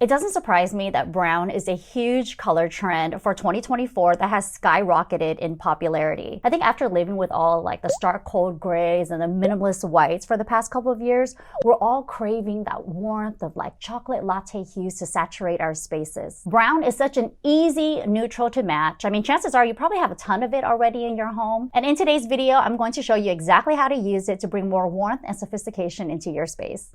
It doesn't surprise me that brown is a huge color trend for 2024 that has skyrocketed in popularity. I think after living with all like the stark cold grays and the minimalist whites for the past couple of years, we're all craving that warmth of like chocolate latte hues to saturate our spaces. Brown is such an easy neutral to match. I mean, chances are you probably have a ton of it already in your home. And in today's video, I'm going to show you exactly how to use it to bring more warmth and sophistication into your space.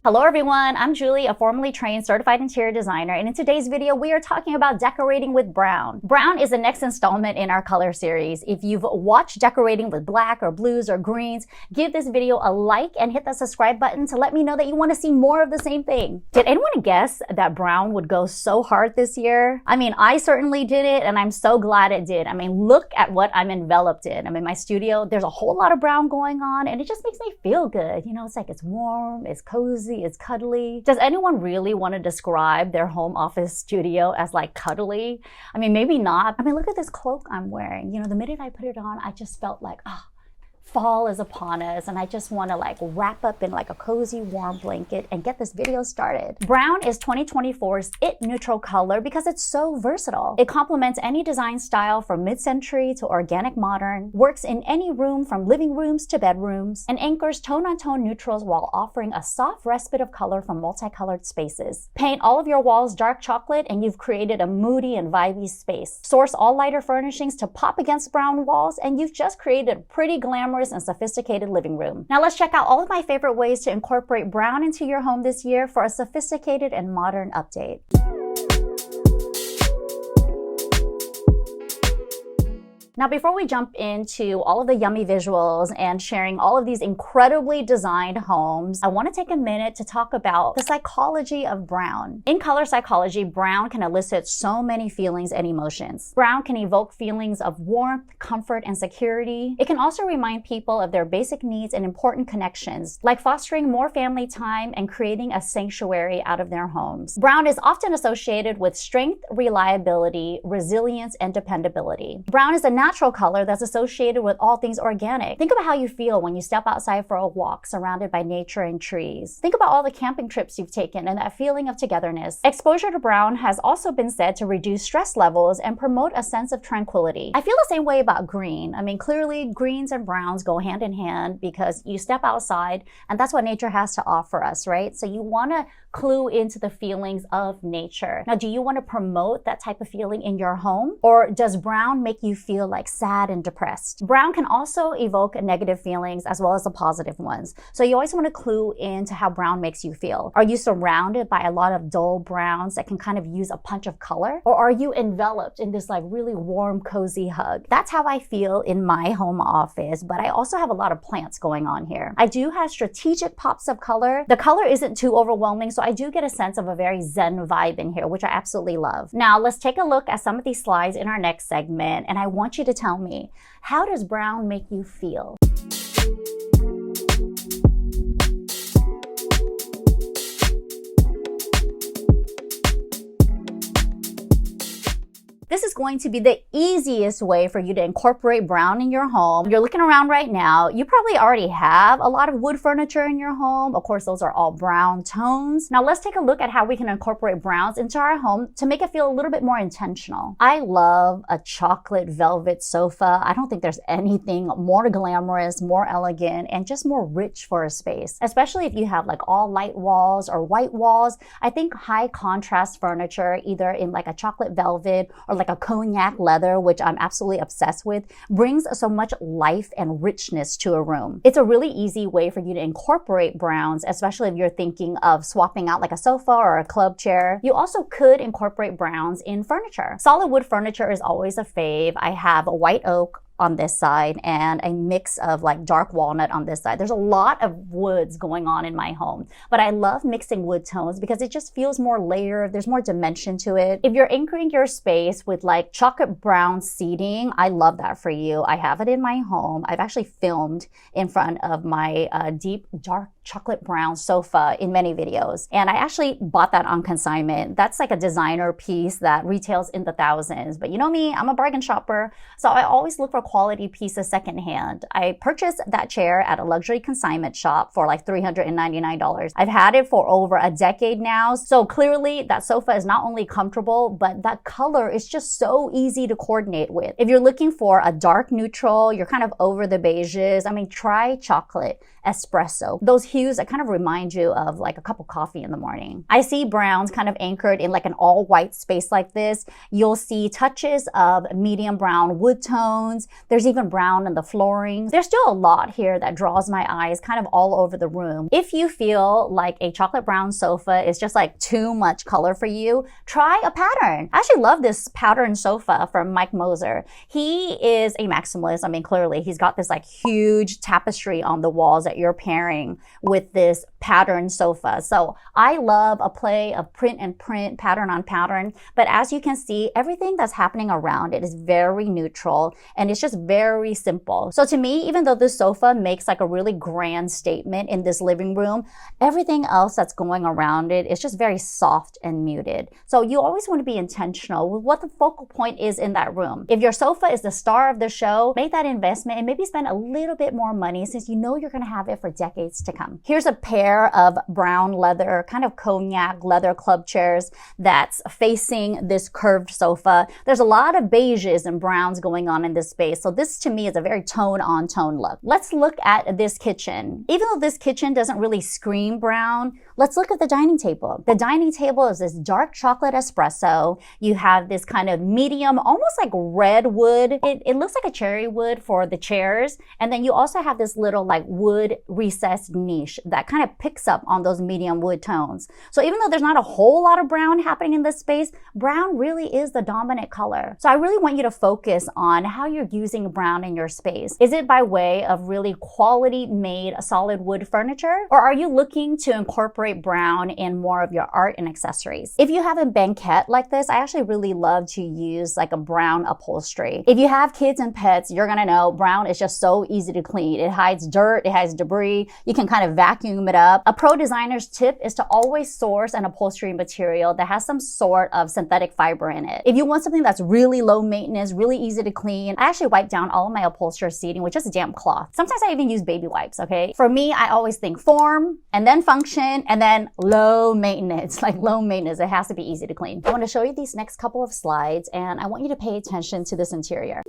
Hello everyone, I'm Julie, a formally trained certified interior designer, and in today's video we are talking about decorating with brown. Brown is the next installment in our color series. If you've watched decorating with black or blues or greens, give this video a like and hit the subscribe button to let me know that you want to see more of the same thing. Did anyone guess that brown would go so hard this year? I mean, I certainly did it, and I'm so glad it did. I mean, look at what I'm enveloped in. I'm in my studio, there's a whole lot of brown going on, and it just makes me feel good. You know, it's like it's warm, it's cozy, it's cuddly. Does anyone really want to describe their home office studio as like cuddly? I mean, maybe not. I mean, look at this cloak I'm wearing. You know, the minute I put it on, I just felt like, fall is upon us, and I just want to like wrap up in like a cozy warm blanket and get this video started. Brown is 2024's it neutral color because it's so versatile. It complements any design style from mid-century to organic modern, works in any room from living rooms to bedrooms, and anchors tone-on-tone neutrals while offering a soft respite of color from multicolored spaces. Paint all of your walls dark chocolate and you've created a moody and vibey space. Source all lighter furnishings to pop against brown walls and you've just created a pretty glamorous and sophisticated living room. Now let's check out all of my favorite ways to incorporate brown into your home this year for a sophisticated and modern update. Now, before we jump into all of the yummy visuals and sharing all of these incredibly designed homes, I want to take a minute to talk about the psychology of brown. In color psychology, brown can elicit so many feelings and emotions. Brown can evoke feelings of warmth, comfort, and security. It can also remind people of their basic needs and important connections, like fostering more family time and creating a sanctuary out of their homes. Brown is often associated with strength, reliability, resilience, and dependability. Brown is a natural color that's associated with all things organic. Think about how you feel when you step outside for a walk surrounded by nature and trees. Think about all the camping trips you've taken and that feeling of togetherness. Exposure to brown has also been said to reduce stress levels and promote a sense of tranquility. I feel the same way about green. I mean, clearly greens and browns go hand in hand because you step outside and that's what nature has to offer us, right? So you want to clue into the feelings of nature. Now, do you want to promote that type of feeling in your home? Or does brown make you feel like sad and depressed? Brown can also evoke negative feelings as well as the positive ones. So you always want to clue into how brown makes you feel. Are you surrounded by a lot of dull browns that can kind of use a punch of color? Or are you enveloped in this like really warm, cozy hug? That's how I feel in my home office, but I also have a lot of plants going on here. I do have strategic pops of color. The color isn't too overwhelming, so I do get a sense of a very zen vibe in here, which I absolutely love. Now, let's take a look at some of these slides in our next segment, and I want you to tell me, how does brown make you feel? This is going to be the easiest way for you to incorporate brown in your home. You're looking around right now, you probably already have a lot of wood furniture in your home. Of course, those are all brown tones. Now let's take a look at how we can incorporate browns into our home to make it feel a little bit more intentional. I love a chocolate velvet sofa. I don't think there's anything more glamorous, more elegant, and just more rich for a space. Especially if you have like all light walls or white walls. I think high contrast furniture, either in like a chocolate velvet or like a cognac leather, which I'm absolutely obsessed with, brings so much life and richness to a room. It's a really easy way for you to incorporate browns, especially if you're thinking of swapping out like a sofa or a club chair. You also could incorporate browns in furniture. Solid wood furniture is always a fave. I have a white oak on this side and a mix of like dark walnut on this side. There's a lot of woods going on in my home, but I love mixing wood tones because it just feels more layered. There's more dimension to it. If you're anchoring your space with like chocolate brown seating, I love that for you. I have it in my home. I've actually filmed in front of my deep dark chocolate brown sofa in many videos. And I actually bought that on consignment. That's like a designer piece that retails in the thousands. But you know me, I'm a bargain shopper, so I always look for quality pieces secondhand. I purchased that chair at a luxury consignment shop for like $399. I've had it for over a decade now, so clearly that sofa is not only comfortable, but that color is just so easy to coordinate with. If you're looking for a dark neutral, you're kind of over the beiges, I mean, try chocolate espresso. Those hues that kind of remind you of like a cup of coffee in the morning. I see browns kind of anchored in like an all white space like this. You'll see touches of medium brown wood tones. There's even brown in the flooring. There's still a lot here that draws my eyes kind of all over the room. If you feel like a chocolate brown sofa is just like too much color for you, try a pattern. I actually love this pattern sofa from Mike Moser. He is a maximalist. I mean, clearly he's got this like huge tapestry on the walls that you're pairing with this pattern sofa. So I love a play of print and print, pattern on pattern. But as you can see, everything that's happening around it is very neutral and it's just very simple. So to me, even though this sofa makes like a really grand statement in this living room, everything else that's going around it is just very soft and muted. So you always want to be intentional with what the focal point is in that room. If your sofa is the star of the show, make that investment and maybe spend a little bit more money since you know you're going to have it for decades to come. Here's a pair of brown leather, kind of cognac leather club chairs that's facing this curved sofa. There's a lot of beiges and browns going on in this space. So this to me is a very tone on tone look. Let's look at this kitchen. Even though this kitchen doesn't really scream brown, let's look at the dining table. The dining table is this dark chocolate espresso. You have this kind of medium, almost like red wood. It looks like a cherry wood for the chairs. And then you also have this little like wood recessed niche that kind of picks up on those medium wood tones. So even though there's not a whole lot of brown happening in this space, brown really is the dominant color. So I really want you to focus on how you're using brown in your space. Is it by way of really quality made solid wood furniture? Or are you looking to incorporate brown in more of your art and accessories? If you have a banquette like this, I actually really love to use like a brown upholstery. If you have kids and pets, you're gonna know brown is just so easy to clean. It hides dirt, it hides debris. You can kind of vacuum it up. A pro designer's tip is to always source an upholstery material that has some sort of synthetic fiber in it. If you want something that's really low maintenance, really easy to clean, I actually wipe down all of my upholstery seating with just damp cloth. Sometimes I even use baby wipes, okay? For me, I always think form and then function and then low maintenance, like low maintenance. It has to be easy to clean. I want to show you these next couple of slides and I want you to pay attention to this interior.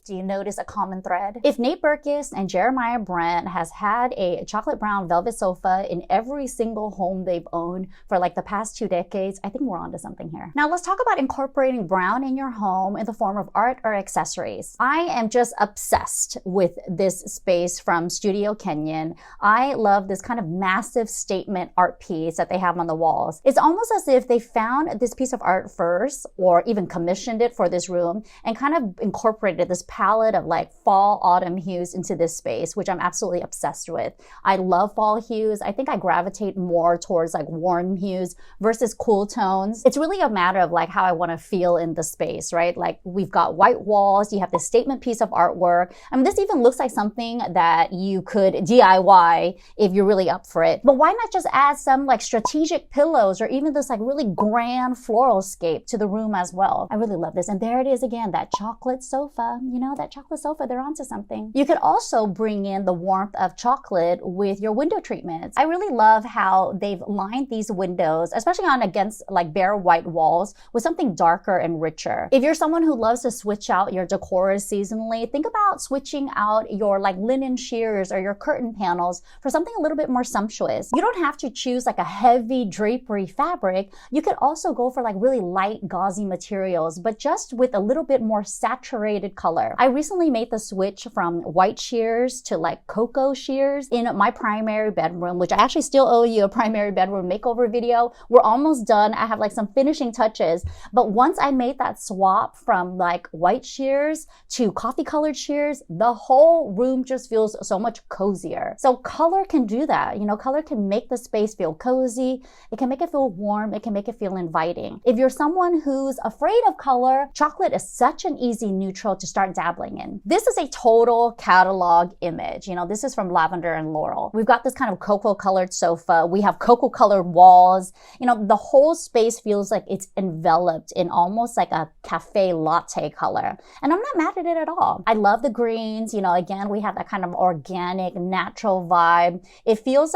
Do you notice a common thread? If Nate Berkus and Jeremiah Brent has had a chocolate brown velvet sofa in every single home they've owned for like the past 2 decades, I think we're onto something here. Now let's talk about incorporating brown in your home in the form of art or accessories. I am just obsessed with this space from Studio Kenyon. I love this kind of massive statement art piece that they have on the walls. It's almost as if they found this piece of art first or even commissioned it for this room and kind of incorporated this palette of like fall autumn hues into this space, which I'm absolutely obsessed with. I love fall hues. I think I gravitate more towards like warm hues versus cool tones. It's really a matter of like how I want to feel in the space, right? Like we've got white walls, you have this statement piece of artwork. I mean, this even looks like something that you could DIY if you're really up for it. But why not just add some like strategic pillows or even this like really grand floral scape to the room as well? I really love this. And there it is again, that chocolate sofa, you know, that chocolate sofa, they're onto something. You could also bring in the warmth of chocolate with your window treatments. I really love how they've lined these windows, especially on against like bare white walls, with something darker and richer. If you're someone who loves to switch out your decor seasonally, think about switching out your like linen sheers or your curtain panels for something a little bit more sumptuous. You don't have to choose like a heavy drapery fabric. You could also go for like really light gauzy materials, but just with a little bit more saturated color. color. I recently made the switch from white sheers to like cocoa sheers in my primary bedroom, which I actually still owe you a primary bedroom makeover video. We're almost done. I have like some finishing touches, but once I made that swap from like white sheers to coffee colored sheers, the whole room just feels so much cozier. So color can do that. You know, color can make the space feel cozy. It can make it feel warm. It can make it feel inviting. If you're someone who's afraid of color, chocolate is such an easy neutral to start dabbling in. This is a total catalog image. You know, this is from Lavender and Laurel. We've got this kind of cocoa colored sofa. We have cocoa colored walls. You know, the whole space feels like it's enveloped in almost like a cafe latte color. And I'm not mad at it at all. I love the greens. You know, again, we have that kind of organic, natural vibe. It feels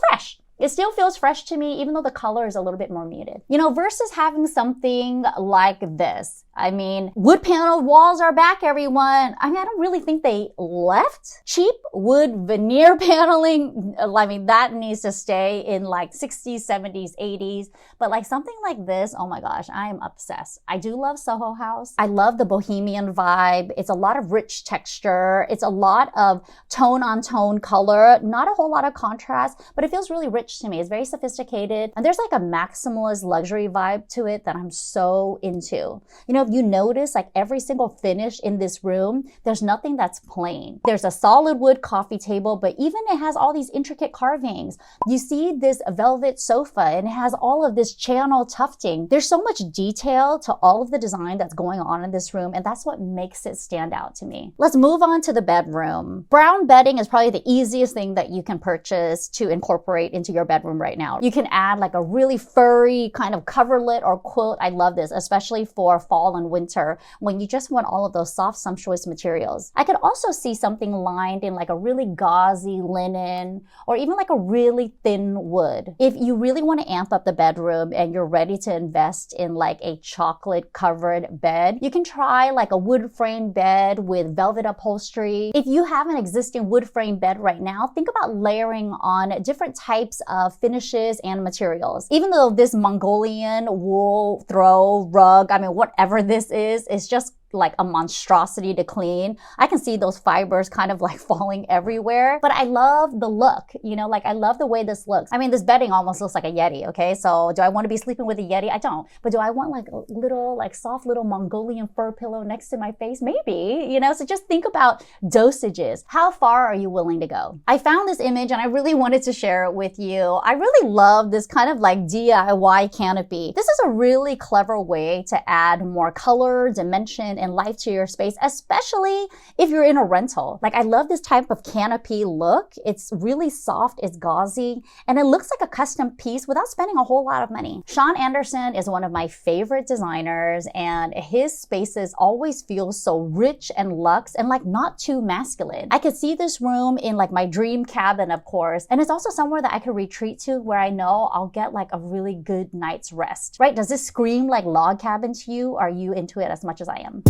fresh. It still feels fresh to me, even though the color is a little bit more muted. You know, versus having something like this. I mean, wood paneled walls are back, everyone. I mean, I don't really think they left. Cheap wood veneer paneling, I mean, that needs to stay in like 60s, 70s, 80s. But like something like this, oh my gosh, I am obsessed. I do love Soho House. I love the bohemian vibe. It's a lot of rich texture. It's a lot of tone on tone color, not a whole lot of contrast, but it feels really rich to me. It's very sophisticated. And there's like a maximalist luxury vibe to it that I'm so into. You know, if you notice like every single finish in this room, there's nothing that's plain. There's a solid wood coffee table, but even it has all these intricate carvings. You see this velvet sofa and it has all of this channel tufting. There's so much detail to all of the design that's going on in this room, and that's what makes it stand out to me. Let's move on to the bedroom. Brown bedding is probably the easiest thing that you can purchase to incorporate into your bedroom right now. You can add like a really furry kind of coverlet or quilt. I love this, especially for fall and winter when you just want all of those soft, sumptuous materials. I could also see something lined in like a really gauzy linen or even like a really thin wood. If you really want to amp up the bedroom and you're ready to invest in like a chocolate covered bed, you can try like a wood frame bed with velvet upholstery. If you have an existing wood frame bed right now, think about layering on different types of finishes and materials. Even though this Mongolian wool throw rug, I mean, whatever this is, it's just like a monstrosity to clean. I can see those fibers kind of like falling everywhere, but I love the look, you know, like I love the way this looks. I mean, this bedding almost looks like a Yeti, okay? So do I want to be sleeping with a Yeti? I don't. But do I want like a little, like soft little Mongolian fur pillow next to my face? Maybe, you know? So just think about dosages. How far are you willing to go? I found this image and I really wanted to share it with you. I really love this kind of like DIY canopy. This is a really clever way to add more color, dimension, and life to your space, especially if you're in a rental. Like I love this type of canopy look. It's really soft, it's gauzy, and it looks like a custom piece without spending a whole lot of money. Sean Anderson is one of my favorite designers, and his spaces always feel so rich and luxe and like not too masculine. I could see this room in like my dream cabin, of course, and it's also somewhere that I could retreat to where I know I'll get like a really good night's rest, right? Does this scream like log cabin to you? Are you into it as much as I am?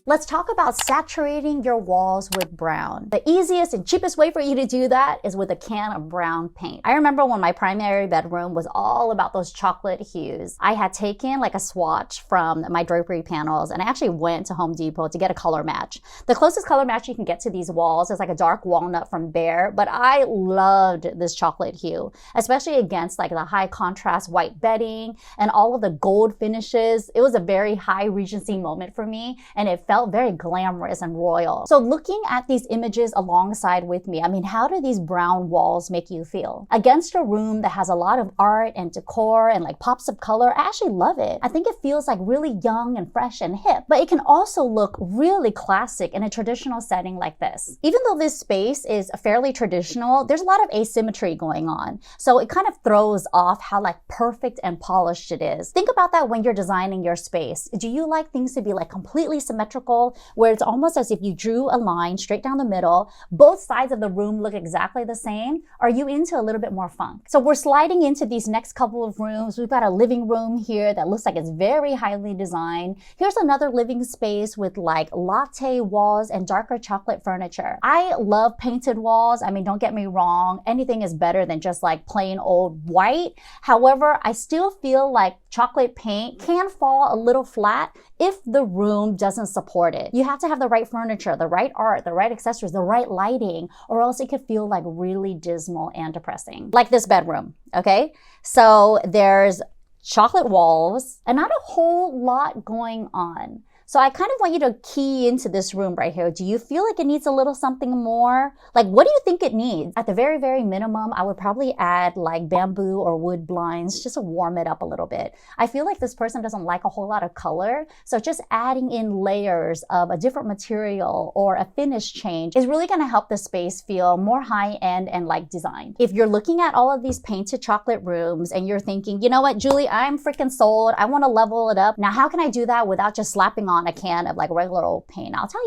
Let's talk about saturating your walls with brown. The easiest and cheapest way for you to do that is with a can of brown paint. I remember when my primary bedroom was all about those chocolate hues. I had taken like a swatch from my drapery panels and I actually went to Home Depot to get a color match. The closest color match you can get to these walls is like a dark walnut from Behr, but I loved this chocolate hue, especially against like the high contrast white bedding and all of the gold finishes. It was a very high Regency moment for me, and it felt very glamorous and royal. So looking at these images alongside with me, I mean, how do these brown walls make you feel? Against a room that has a lot of art and decor and like pops of color, I actually love it. I think it feels like really young and fresh and hip, but it can also look really classic in a traditional setting like this. Even though this space is fairly traditional, there's a lot of asymmetry going on. So it kind of throws off how like perfect and polished it is. Think about that when you're designing your space. Do you like things to be like completely symmetrical symmetrical, where it's almost as if you drew a line straight down the middle, both sides of the room look exactly the same? Are you into a little bit more funk? So we're sliding into these next couple of rooms. We've got a living room here that looks like it's very highly designed. Here's another living space with like latte walls and darker chocolate furniture. I love painted walls. I mean, don't get me wrong. Anything is better than just like plain old white. However, I still feel like chocolate paint can fall a little flat if the room doesn't support it. You have to have the right furniture, the right art, the right accessories, the right lighting, or else it could feel like really dismal and depressing. Like this bedroom, okay? So there's chocolate walls and not a whole lot going on. So I kind of want you to key into this room right here. Do you feel like it needs a little something more? Like, what do you think it needs? At the very, very minimum, I would probably add like bamboo or wood blinds just to warm it up a little bit. I feel like this person doesn't like a whole lot of color. So just adding in layers of a different material or a finish change is really gonna help the space feel more high-end and like designed. If you're looking at all of these painted chocolate rooms and you're thinking, you know what, Julie, I'm freaking sold. I wanna level it up. Now, how can I do that without just slapping on a can of like regular old paint? I'll tell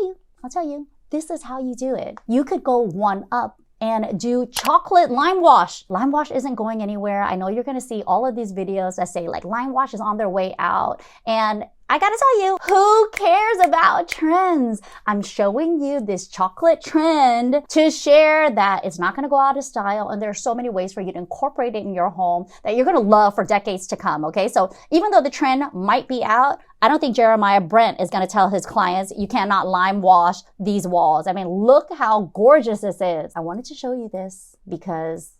you, this is how you do it. You could go one up and do chocolate lime wash. Lime wash isn't going anywhere. I know you're gonna see all of these videos that say like lime wash is on their way out, and I gotta tell you, who cares about trends? I'm showing you this chocolate trend to share that it's not gonna go out of style, and there are so many ways for you to incorporate it in your home that you're gonna love for decades to come, okay? So even though the trend might be out, I don't think Jeremiah Brent is gonna tell his clients, you cannot lime wash these walls. I mean, look how gorgeous this is. I wanted to show you this because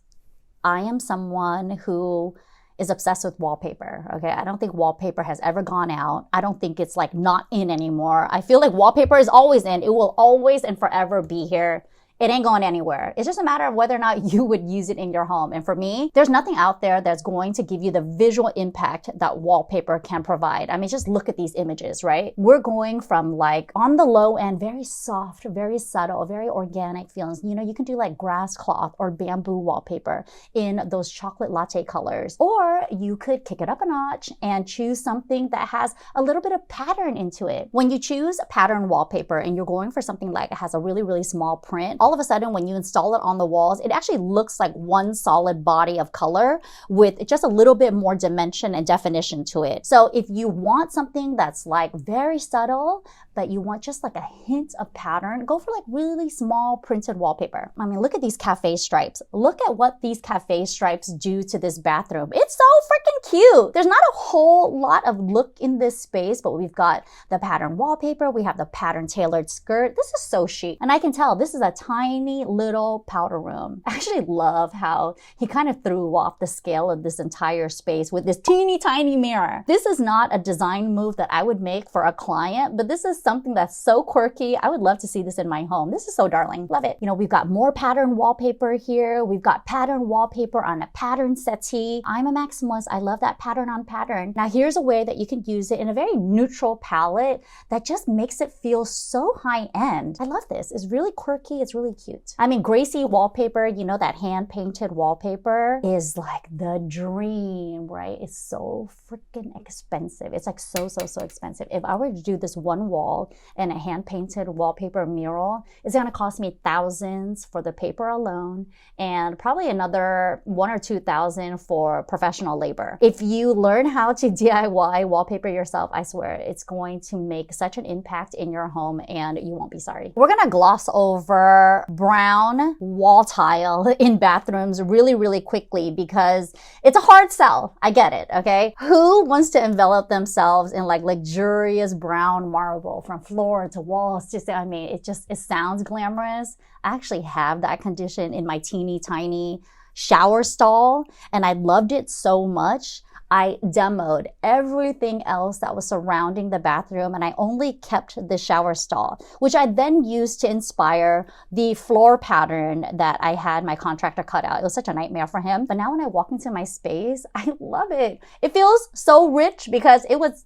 I am someone who is obsessed with wallpaper, okay? I don't think wallpaper has ever gone out. I don't think it's like not in anymore. I feel like wallpaper is always in. It will always and forever be here. It ain't going anywhere. It's just a matter of whether or not you would use it in your home. And for me, there's nothing out there that's going to give you the visual impact that wallpaper can provide. I mean, just look at these images, right? We're going from like on the low end, very soft, very subtle, very organic feelings. You know, you can do like grass cloth or bamboo wallpaper in those chocolate latte colors. Or you could kick it up a notch and choose something that has a little bit of pattern into it. When you choose pattern wallpaper and you're going for something like it has a really, really small print, all of a sudden when you install it on the walls, it actually looks like one solid body of color with just a little bit more dimension and definition to it. So if you want something that's like very subtle, but you want just like a hint of pattern, go for like really small printed wallpaper. I mean, look at these cafe stripes. Look at what these cafe stripes do to this bathroom. It's so freaking cute. There's not a whole lot of look in this space, but we've got the pattern wallpaper. We have the pattern tailored skirt. This is so chic. And I can tell this is a tiny little powder room. I actually love how he kind of threw off the scale of this entire space with this teeny tiny mirror. This is not a design move that I would make for a client, but this is something that's so quirky. I would love to see this in my home. This is so darling. Love it. You know, we've got more pattern wallpaper here. We've got pattern wallpaper on a pattern settee. I'm a maximalist. I love that pattern on pattern. Now here's a way that you can use it in a very neutral palette that just makes it feel so high end. I love this. It's really quirky. It's really cute. I mean, Gracie wallpaper, you know, that hand painted wallpaper is like the dream, right? It's so freaking expensive. It's like so expensive. If I were to do this one wall and a hand painted wallpaper mural, it's gonna cost me thousands for the paper alone and probably another 1,000 or 2,000 for professional labor. If you learn how to DIY wallpaper yourself, I swear it's going to make such an impact in your home and you won't be sorry. We're gonna gloss over brown wall tile in bathrooms really quickly because it's a hard sell. I get it, okay? Who wants to envelop themselves in like luxurious brown marble from floor to walls? Just, I mean, it sounds glamorous. I actually have that condition in my teeny tiny shower stall and I loved it so much. I demoed everything else that was surrounding the bathroom and I only kept the shower stall, which I then used to inspire the floor pattern that I had my contractor cut out. It was such a nightmare for him. But now when I walk into my space, I love it. It feels so rich because it was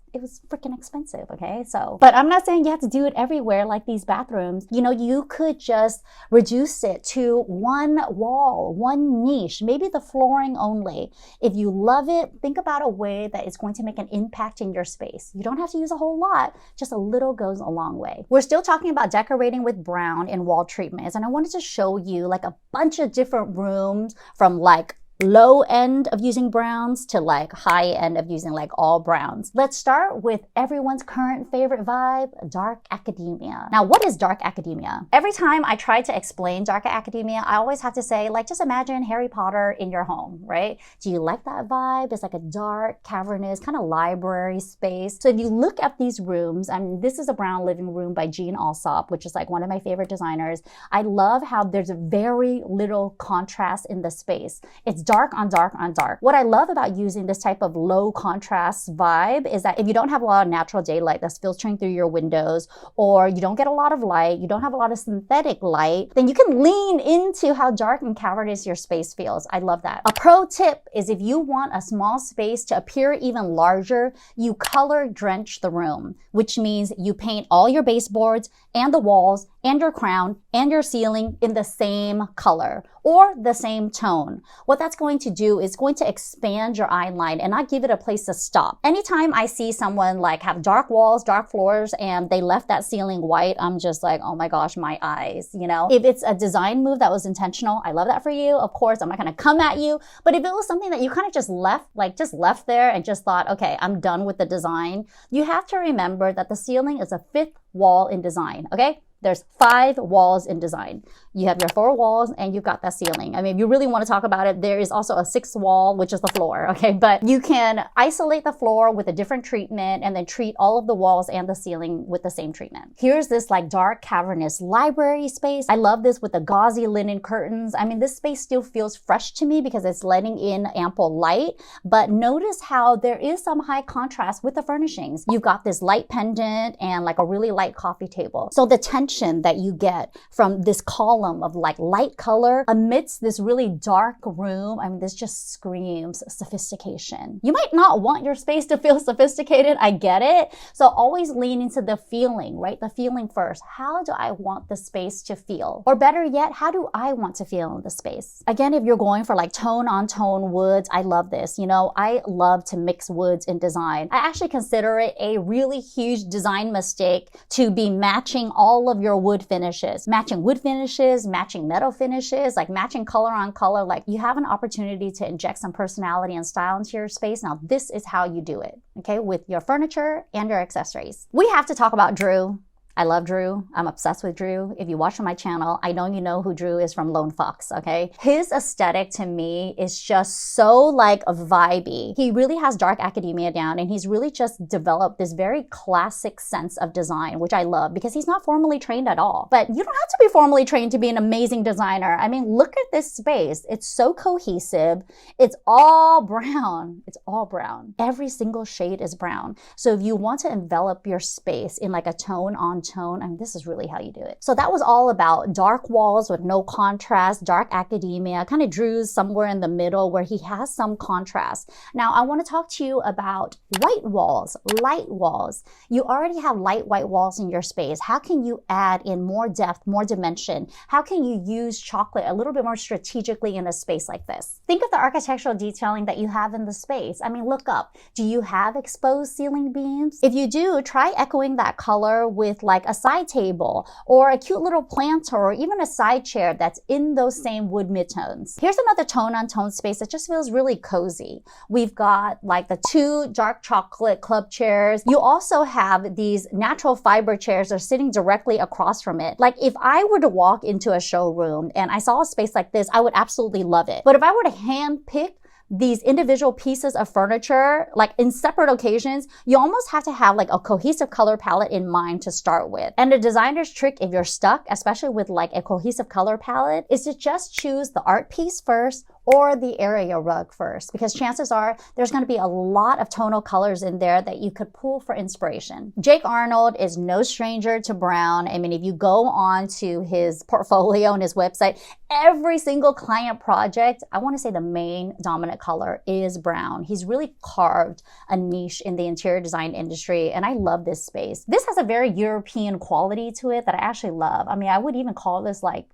freaking expensive, okay? So, but I'm not saying you have to do it everywhere like these bathrooms. You know, you could just reduce it to one wall, one niche, maybe the flooring only. If you love it, think about out a way that is going to make an impact in your space. You don't have to use a whole lot, just a little goes a long way. We're still talking about decorating with brown in wall treatments, and I wanted to show you like a bunch of different rooms from like low end of using browns to like high end of using like all browns. Let's start with everyone's current favorite vibe, dark academia. Now, what is dark academia? Every time I try to explain dark academia, I always have to say, like, just imagine Harry Potter in your home, right? Do you like that vibe? It's like a dark, cavernous kind of library space. So if you look at these rooms, I mean, this is a brown living room by Jean Alsop, which is like one of my favorite designers. I love how there's very little contrast in the space. It's dark on dark on dark. What I love about using this type of low contrast vibe is that if you don't have a lot of natural daylight that's filtering through your windows, or you don't get a lot of light, you don't have a lot of synthetic light, then you can lean into how dark and cavernous your space feels. I love that. A pro tip is if you want a small space to appear even larger, you color drench the room, which means you paint all your baseboards and the walls and your crown and your ceiling in the same color or the same tone. What that's going to do is going to expand your eye line and not give it a place to stop. Anytime I see someone like have dark walls, dark floors, and they left that ceiling white, I'm just like, oh my gosh, my eyes, you know? If it's a design move that was intentional, I love that for you. Of course, I'm not gonna come at you, but if it was something that you kind of just left there and just thought, okay, I'm done with the design, you have to remember that the ceiling is a fifth wall in design, okay? There's 5 walls in design. You have your 4 walls and you've got that ceiling. I mean, if you really want to talk about it, there is also a 6th wall, which is the floor, okay? But you can isolate the floor with a different treatment and then treat all of the walls and the ceiling with the same treatment. Here's this like dark cavernous library space. I love this with the gauzy linen curtains. I mean, this space still feels fresh to me because it's letting in ample light, but notice how there is some high contrast with the furnishings. You've got this light pendant and like a really light coffee table. So the tension that you get from this column of like light color amidst this really dark room, I mean, this just screams sophistication. You might not want your space to feel sophisticated, I get it. So always lean into the feeling, right? The feeling first. How do I want the space to feel? Or better yet, how do I want to feel in the space? Again, if you're going for like tone on tone woods, I love this. You know, I love to mix woods in design. I actually consider it a really huge design mistake to be matching all of your wood finishes, matching metal finishes, like matching color on color. Like you have an opportunity to inject some personality and style into your space. Now, this is how you do it, okay, with your furniture and your accessories. We have to talk about Drew. I love Drew. I'm obsessed with Drew. If you watch on my channel, I know you know who Drew is from Lone Fox, okay? His aesthetic to me is just so like vibey. He really has dark academia down and he's really just developed this very classic sense of design, which I love because he's not formally trained at all. But you don't have to be formally trained to be an amazing designer. I mean, look at this space. It's so cohesive. It's all brown. It's all brown. Every single shade is brown. So if you want to envelop your space in like a tone on tone, I mean, this is really how you do it. So that was all about dark walls with no contrast, dark academia, kind of Drew's somewhere in the middle where he has some contrast. Now, I want to talk to you about white walls, light walls. You already have light white walls in your space. How can you add in more depth, more dimension? How can you use chocolate a little bit more strategically in a space like this? Think of the architectural detailing that you have in the space. I mean, look up. Do you have exposed ceiling beams? If you do, try echoing that color with like a side table or a cute little planter or even a side chair that's in those same wood midtones. Here's another tone on tone space that just feels really cozy. We've got like the 2 dark chocolate club chairs. You also have these natural fiber chairs that are sitting directly across from it. Like if I were to walk into a showroom and I saw a space like this, I would absolutely love it. But if I were to hand pick these individual pieces of furniture, like in separate occasions, you almost have to have like a cohesive color palette in mind to start with. And the designer's trick, if you're stuck, especially with like a cohesive color palette, is to just choose the art piece first or the area rug first, because chances are there's going to be a lot of tonal colors in there that you could pull for inspiration. Jake Arnold is no stranger to brown. I mean, if you go on to his portfolio and his website, every single client project, I want to say the main dominant color is brown. He's really carved a niche in the interior design industry, and I love this space. This has a very European quality to it that I actually love. I mean, I would even call this like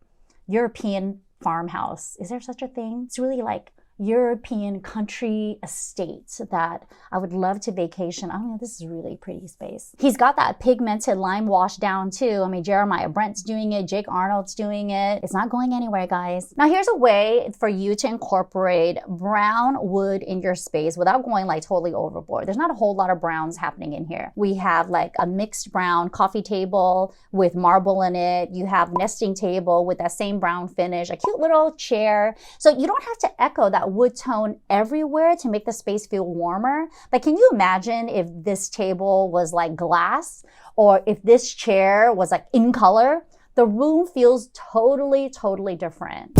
European farmhouse. Is there such a thing? It's really like European country estate that I would love to vacation. I mean, this is a really pretty space. He's got that pigmented lime wash down too. I mean, Jeremiah Brent's doing it, Jake Arnold's doing it. It's not going anywhere, guys. Now here's a way for you to incorporate brown wood in your space without going like totally overboard. There's not a whole lot of browns happening in here. We have like a mixed brown coffee table with marble in it. You have nesting table with that same brown finish, a cute little chair. So you don't have to echo that wood tone everywhere to make the space feel warmer. But can you imagine if this table was like glass, or if this chair was like in color? The room feels totally different.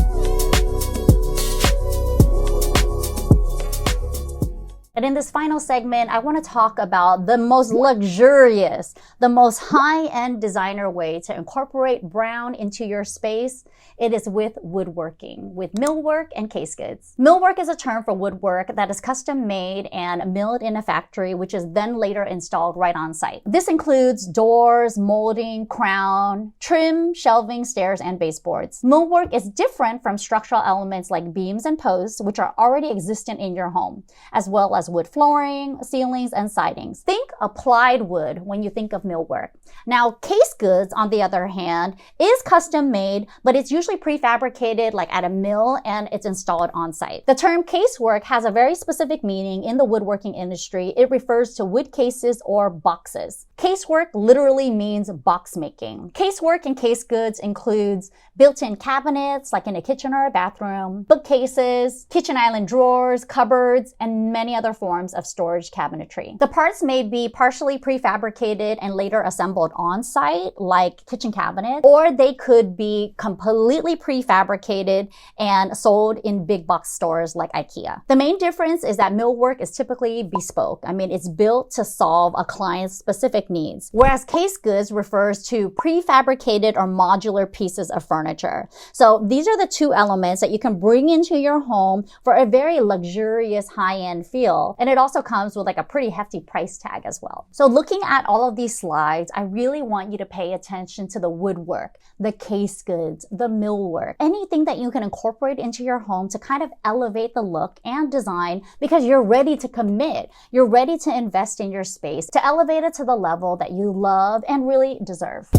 And in this final segment, I want to talk about the most luxurious, the most high-end designer way to incorporate brown into your space. It is with woodworking, with millwork and case goods. Millwork is a term for woodwork that is custom made and milled in a factory, which is then later installed right on site. This includes doors, molding, crown, trim, shelving, stairs, and baseboards. Millwork is different from structural elements like beams and posts, which are already existent in your home, as well as wood flooring, ceilings, and sidings. Think applied wood when you think of millwork. Now, case goods, on the other hand, is custom made, but it's usually prefabricated like at a mill and it's installed on site. The term casework has a very specific meaning in the woodworking industry. It refers to wood cases or boxes. Casework literally means box making. Casework and case goods includes built-in cabinets like in a kitchen or a bathroom, bookcases, kitchen island drawers, cupboards, and many other forms of storage cabinetry. The parts may be partially prefabricated and later assembled on site like kitchen cabinets, or they could be completely prefabricated and sold in big box stores like IKEA. The main difference is that millwork is typically bespoke. I mean, it's built to solve a client's specific needs, whereas case goods refers to prefabricated or modular pieces of furniture. So these are the two elements that you can bring into your home for a very luxurious high-end feel. And it also comes with like a pretty hefty price tag as well. So looking at all of these slides, I really want you to pay attention to the woodwork, the case goods, the millwork, anything that you can incorporate into your home to kind of elevate the look and design, because you're ready to commit. You're ready to invest in your space, to elevate it to the level that you love and really deserve.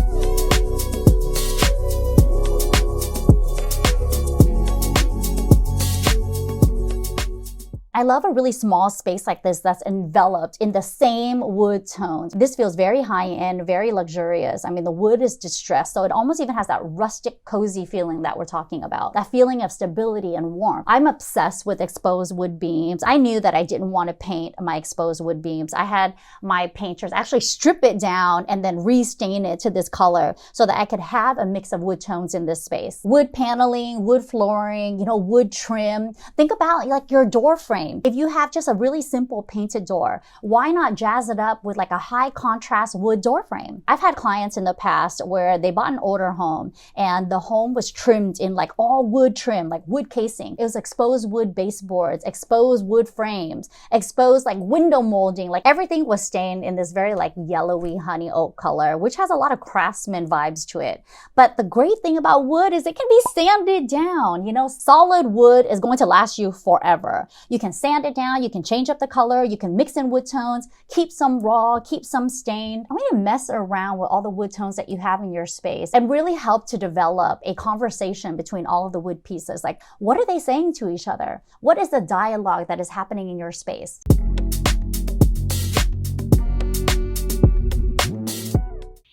I love a really small space like this that's enveloped in the same wood tones. This feels very high-end, very luxurious. I mean, the wood is distressed, so it almost even has that rustic, cozy feeling that we're talking about. That feeling of stability and warmth. I'm obsessed with exposed wood beams. I knew that I didn't want to paint my exposed wood beams. I had my painters actually strip it down and then restain it to this color so that I could have a mix of wood tones in this space. Wood paneling, wood flooring, wood trim. Think about like your door frame. If you have just a really simple painted door, why not jazz it up with like a high contrast wood door frame? I've had clients in the past where they bought an older home and the home was trimmed in like all wood trim, like wood casing. It was exposed wood baseboards, exposed wood frames, exposed like window molding, like everything was stained in this very like yellowy honey oak color, which has a lot of craftsman vibes to it. But the great thing about wood is it can be sanded down. Solid wood is going to last you forever. You can sand it down, you can change up the color, you can mix in wood tones, keep some raw, keep some stained. I want you to mess around with all the wood tones that you have in your space and really help to develop a conversation between all of the wood pieces. Like, what are they saying to each other? What is the dialogue that is happening in your space?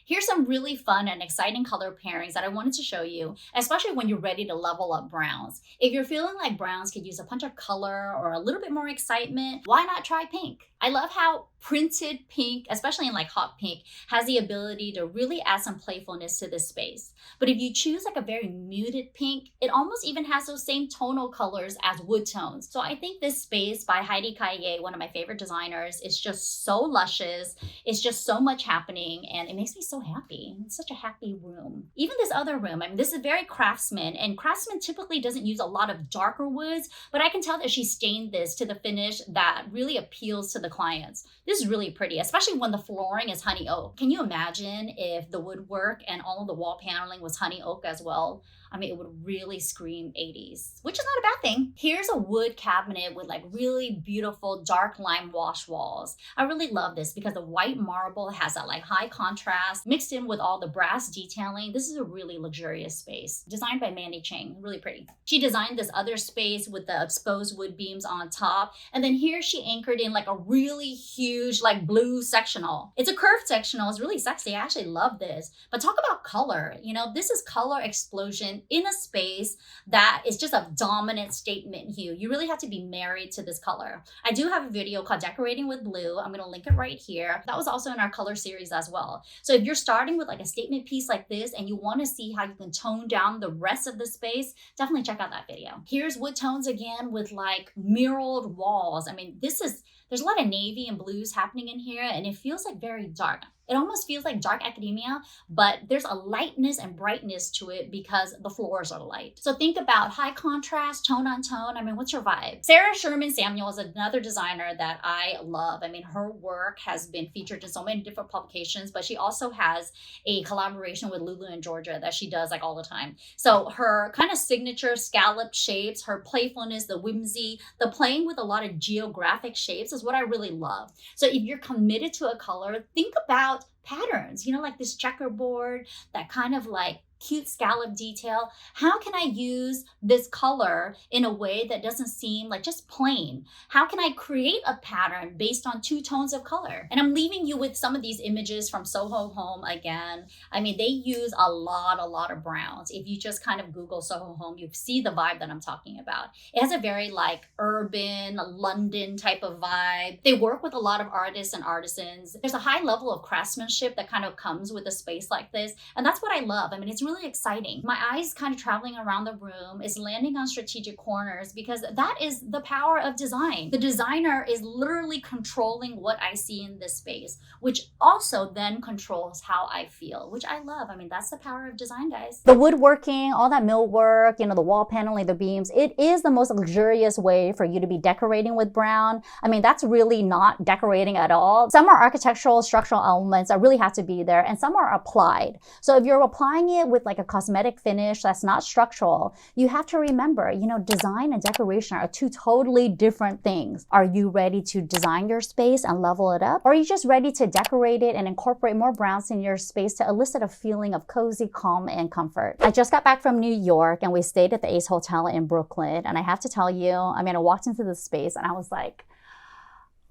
Here's some really fun and exciting color pairings that I wanted to show you, especially when you're ready to level up browns. If you're feeling like browns could use a punch of color or a little bit more excitement, why not try pink? I love how printed pink, especially in like hot pink, has the ability to really add some playfulness to this space. But if you choose like a very muted pink, it almost even has those same tonal colors as wood tones. So I think this space by Heidi Kaye, one of my favorite designers, is just so luscious. It's just so much happening and it makes me so happy. happy. It's such a happy room. Even this other room, I mean, this is very craftsman, and craftsman typically doesn't use a lot of darker woods, but I can tell that she stained this to the finish that really appeals to the clients. This is really pretty, especially when the flooring is honey oak. Can you imagine if the woodwork and all of the wall paneling was honey oak as well? I mean, it would really scream 80s, which is not a bad thing. Here's a wood cabinet with like really beautiful dark lime wash walls. I really love this because the white marble has that like high contrast mixed in with all the brass detailing. This is a really luxurious space designed by Mandy Cheng, really pretty. She designed this other space with the exposed wood beams on top. And then here she anchored in like a really huge like blue sectional. It's a curved sectional, it's really sexy. I actually love this, but talk about color. You know, this is color explosion in a space that is just a dominant statement hue. You really have to be married to this color. I do have a video called Decorating with Blue. I'm going to link it right here. That was also in our color series as well. So if you're starting with like a statement piece like this and you want to see how you can tone down the rest of the space, definitely check out that video. Here's wood tones again with like mirrored walls. I mean, there's a lot of navy and blues happening in here, and it feels like very dark. It almost feels like dark academia, but there's a lightness and brightness to it because the floors are light. So think about high contrast, tone on tone. I mean, what's your vibe? Sarah Sherman Samuel is another designer that I love. I mean, her work has been featured in so many different publications, but she also has a collaboration with Lulu in Georgia that she does like all the time. So her kind of signature scalloped shapes, her playfulness, the whimsy, the playing with a lot of geographic shapes is what I really love. So if you're committed to a color, think about patterns, you know, like this checkerboard, that kind of like cute scallop detail. How can I use this color in a way that doesn't seem like just plain? How can I create a pattern based on two tones of color? And I'm leaving you with some of these images from Soho Home again. I mean, they use a lot of browns. If you just kind of Google Soho Home, you see the vibe that I'm talking about. It has a very like urban London type of vibe. They work with a lot of artists and artisans. There's a high level of craftsmanship that kind of comes with a space like this. And that's what I love. I mean, it's really exciting. My eyes kind of traveling around the room is landing on strategic corners because that is the power of design. The designer is literally controlling what I see in this space, which also then controls how I feel, which I love. I mean, that's the power of design, guys. The woodworking, all that millwork, you know, the wall paneling, the beams, it is the most luxurious way for you to be decorating with brown. I mean, that's really not decorating at all. Some are architectural, structural elements that really have to be there, and some are applied. So if you're applying it with like a cosmetic finish that's not structural, you have to remember, you know, design and decoration are two totally different things. Are you ready to design your space and level it up? Or are you just ready to decorate it and incorporate more browns in your space to elicit a feeling of cozy, calm, and comfort? I just got back from New York and we stayed at the Ace Hotel in Brooklyn. And I have to tell you, I mean, I walked into the space and I was like,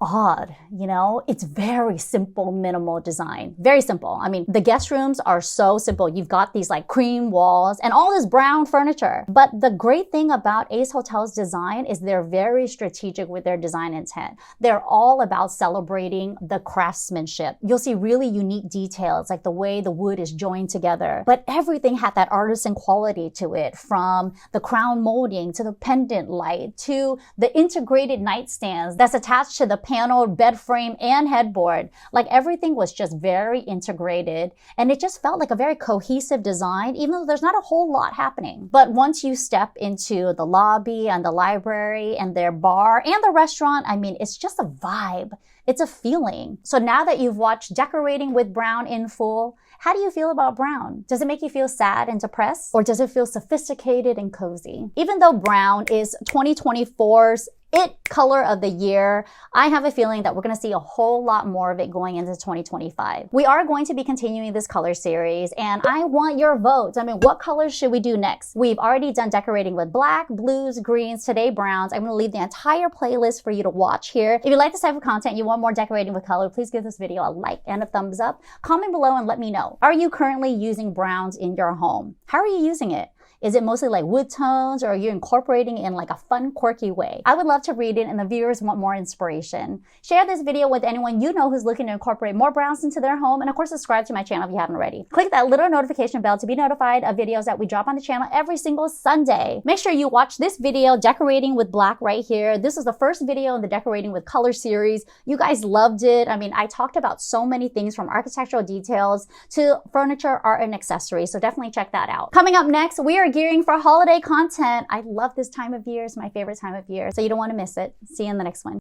odd, you know, it's very simple, minimal design. Very simple. I mean, the guest rooms are so simple. You've got these like cream walls and all this brown furniture. But the great thing about Ace Hotel's design is they're very strategic with their design intent. They're all about celebrating the craftsmanship. You'll see really unique details, like the way the wood is joined together. But everything had that artisan quality to it, from the crown molding to the pendant light to the integrated nightstands that's attached to the paneled bed frame and headboard. Like everything was just very integrated, and it just felt like a very cohesive design, even though there's not a whole lot happening. But once you step into the lobby and the library and their bar and the restaurant, I mean, it's just a vibe. It's a feeling. So now that you've watched Decorating with Brown in full, how do you feel about brown? Does it make you feel sad and depressed? Or does it feel sophisticated and cozy? Even though brown is 2024's it color of the year, I have a feeling that we're going to see a whole lot more of it going into 2025. We are going to be continuing this color series, and I want your votes. I mean, what colors should we do next? We've already done decorating with black, blues, greens, today browns. I'm going to leave the entire playlist for you to watch here. If you like this type of content, you want more decorating with color, please give this video a like and a thumbs up. Comment below and let me know. Are you currently using browns in your home? How are you using it? Is it mostly like wood tones, or are you incorporating it in like a fun, quirky way? I would love to read it, and the viewers want more inspiration. Share this video with anyone you know who's looking to incorporate more browns into their home, and of course, subscribe to my channel if you haven't already. Click that little notification bell to be notified of videos that we drop on the channel every single Sunday. Make sure you watch this video, Decorating with Black, right here. This is the first video in the Decorating with Color series. You guys loved it. I mean, I talked about so many things from architectural details to furniture, art, and accessories, so definitely check that out. Coming up next, we are gearing for holiday content. I love this time of year. It's my favorite time of year, so you don't want to miss it. See you in the next one.